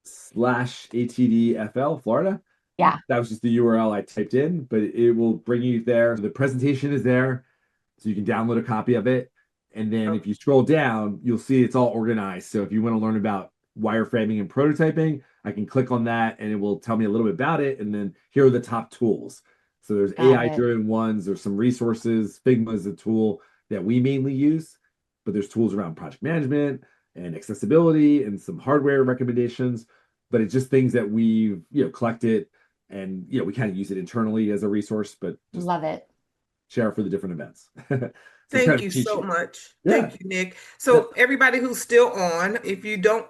slash ATDFL Florida, Yeah. that was just the URL I typed in, but it will bring you there. The presentation is there, so you can download a copy of it. And then if you scroll down, you'll see it's all organized. So if you want to learn about wireframing and prototyping, I can click on that and it will tell me a little bit about it. And then here are the top tools. So there's AI-driven ones, there's some resources. Figma is a tool that we mainly use, but there's tools around project management and accessibility and some hardware recommendations. But it's just things that we've collected, and we kind of use it internally as a resource, but just Love it. share for the different events. So Thank kind of you cheat so sheet. much. Yeah. Thank you, Nick. So everybody who's still on, if you don't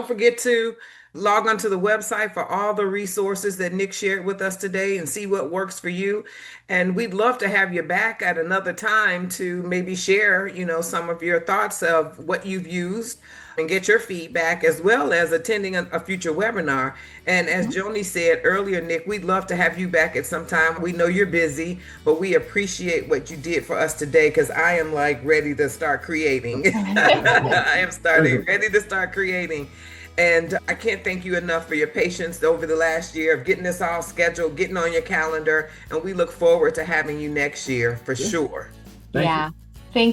forget to log onto the website for all the resources that Nick shared with us today and see what works for you. And we'd love to have you back at another time to maybe share, some of your thoughts of what you've used and get your feedback, as well as attending a future webinar. And as Joni said earlier, Nick, we'd love to have you back at some time. We know you're busy, but we appreciate what you did for us today, because I am like ready to start creating. I am ready to start creating. And I can't thank you enough for your patience over the last year of getting this all scheduled, getting on your calendar. And we look forward to having you next year for sure. Thank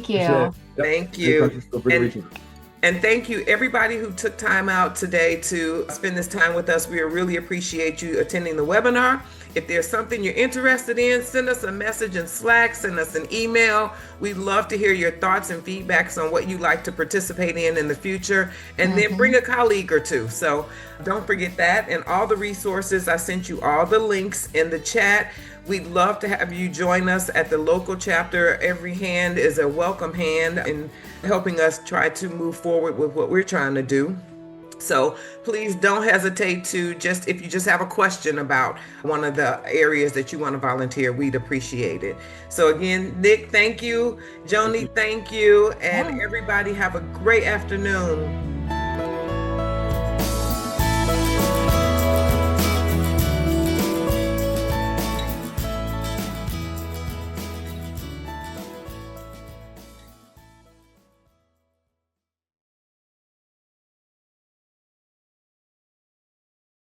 you. Thank you. And thank you, everybody who took time out today to spend this time with us. We really appreciate you attending the webinar. If there's something you're interested in, send us a message in Slack, send us an email. We'd love to hear your thoughts and feedbacks on what you'd like to participate in the future. And then bring a colleague or two. So don't forget that. And all the resources, I sent you all the links in the chat. We'd love to have you join us at the local chapter. Every hand is a welcome hand in helping us try to move forward with what we're trying to do. So please don't hesitate to if you just have a question about one of the areas that you want to volunteer, we'd appreciate it. So again, Nick, thank you. Joni, thank you. And everybody have a great afternoon.